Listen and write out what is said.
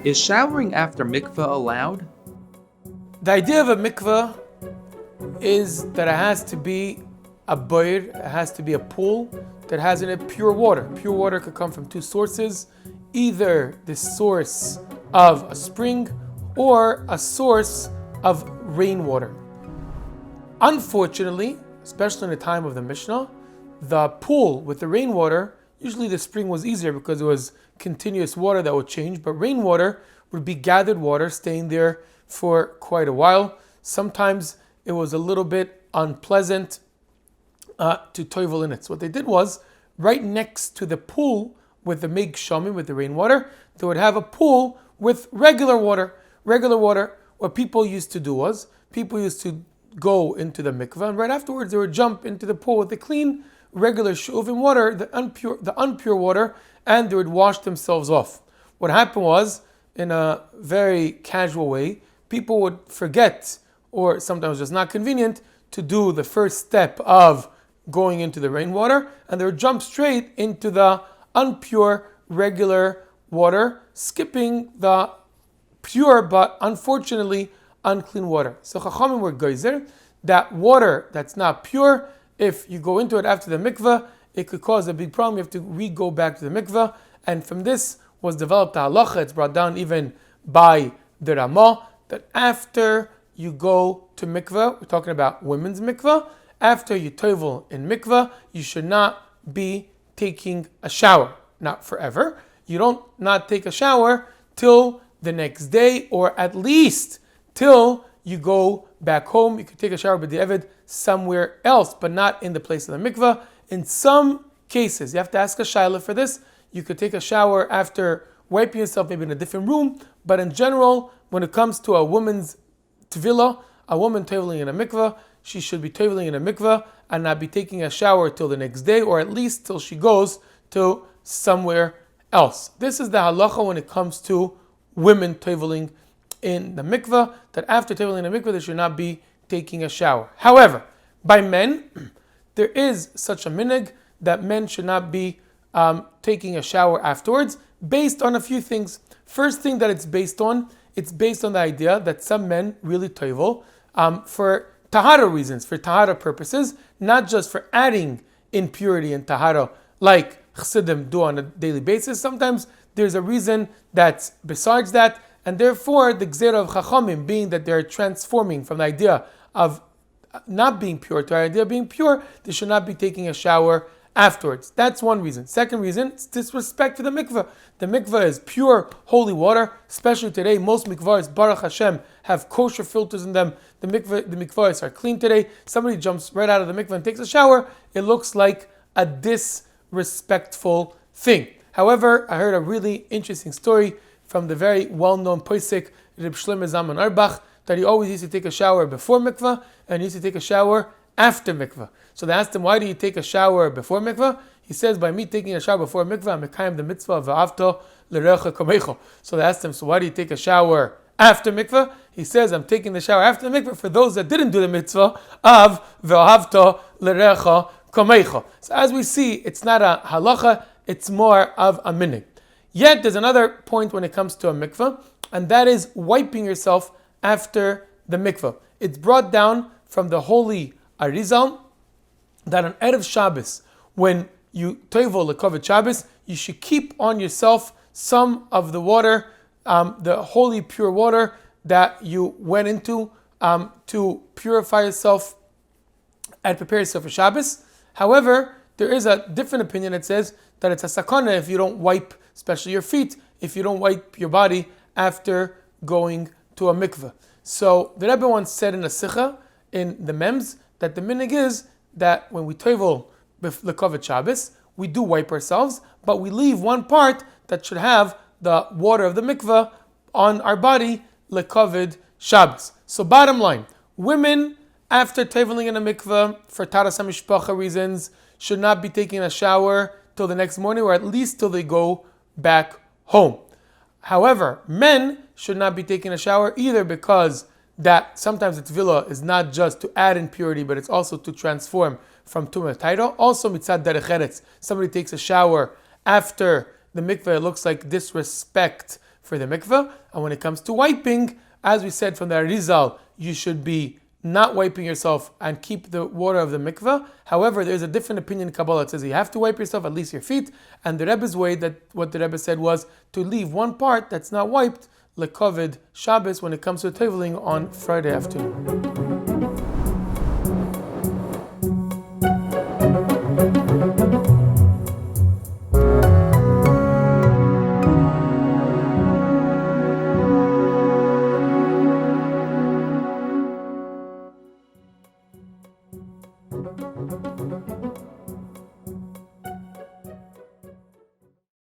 Is showering after mikvah allowed? The idea of a mikvah is that it has to be a boir, it has to be a pool that has in it pure water. Pure water could come from two sources, either the source of a spring or a source of rainwater. Unfortunately, especially in the time of the Mishnah, the pool with the rainwater, usually the spring was easier because it was continuous water that would change, but rainwater would be gathered water staying there for quite a while. Sometimes it was a little bit unpleasant to toivel in it. So what they did was, right next to the pool with the meig shamim, with the rainwater, they would have a pool with regular water. Regular water, what people used to do was, people used to go into the mikvah, and right afterwards they would jump into the pool with the clean, regular shuvim water, the unpure water, and they would wash themselves off. What happened was, in a very casual way, people would forget, or sometimes just not convenient, to do the first step of going into the rainwater, and they would jump straight into the unpure, regular water, skipping the pure but unfortunately unclean water. So Chachamim were geyser that water that's not pure, if you go into it after the mikveh, it could cause a big problem. You have to re-go back to the mikveh, and from this was developed the halacha. It's brought down even by the Ramah that after you go to mikveh, we're talking about women's mikveh, after you tovel in mikveh, you should not be taking a shower. Not forever. You don't not take a shower till the next day, or at least till you go back home. You could take a shower with the Eved somewhere else, but not in the place of the mikveh. In some cases, you have to ask a shayla for this. You could take a shower after wiping yourself, maybe in a different room, but in general, when it comes to a woman's tevilah, a woman toveling in a mikveh, she should be toveling in a mikveh and not be taking a shower till the next day, or at least till she goes to somewhere else. This is the halacha when it comes to women toveling in the mikveh, that after toveling in the mikveh, they should not be taking a shower. However, by men, there is such a minhag that men should not be taking a shower afterwards, based on a few things. First thing that it's based on the idea that some men really tovel for tahara reasons, for tahara purposes, not just for adding impurity in tahara, like chassidim do on a daily basis. Sometimes there's a reason that's besides that, and therefore the gzera of chachamim being that they're transforming from the idea of not being pure to the idea of being pure, they should not be taking a shower afterwards. That's one reason. Second reason, it's disrespect for the mikveh. The mikveh is pure, holy water. Especially today, most mikvahs, Baruch Hashem, have kosher filters in them. The mikvahs are clean today. Somebody jumps right out of the mikveh and takes a shower. It looks like a disrespectful thing. However, I heard a really interesting story from the very well-known posek Reb Shlomo Zalman Auerbach, that he always used to take a shower before mikveh and he used to take a shower after mikveh. So they asked him, why do you take a shower before mikveh? He says, by me taking a shower before mikveh, I'm mekayim the mitzvah of v'ahavto l'recha kamecho. So they asked him, so why do you take a shower after mikveh? He says, I'm taking the shower after the mikveh for those that didn't do the mitzvah of v'ahavto l'recha kamecho. So as we see, it's not a halacha, it's more of a minhag. Yet there's another point when it comes to a mikveh, and that is wiping yourself after the mikveh. It's brought down from the holy Arizal that on Erev Shabbos, when you tovel l'kovet Shabbos, you should keep on yourself some of the water, the holy pure water that you went into to purify yourself and prepare yourself for Shabbos. However, there is a different opinion that says that it's a sakana if you don't wipe, especially your feet, if you don't wipe your body after going to a mikveh. So the Rebbe once said in a sikha in the Mems that the minhag is that when we tovel l'kovet Shabbos, we do wipe ourselves, but we leave one part that should have the water of the mikveh on our body l'kovet Shabbos. So bottom line, women after toveling in a mikveh for taras hamishpacha reasons should not be taking a shower till the next morning, or at least till they go back home. However, men should not be taking a shower either, because that sometimes the tevilah is not just to add impurity, but it's also to transform from tumah to taira. Also mitzad derech eretz, somebody takes a shower after the mikveh, it looks like disrespect for the mikvah. And when it comes to wiping, as we said from the Arizal, you should be not wiping yourself and keep the water of the mikvah. However, there's a different opinion in Kabbalah that says you have to wipe yourself, at least your feet. And the Rebbe's way, that what the Rebbe said was to leave one part that's not wiped, lekovid Shabbos, when it comes to teveling on Friday afternoon.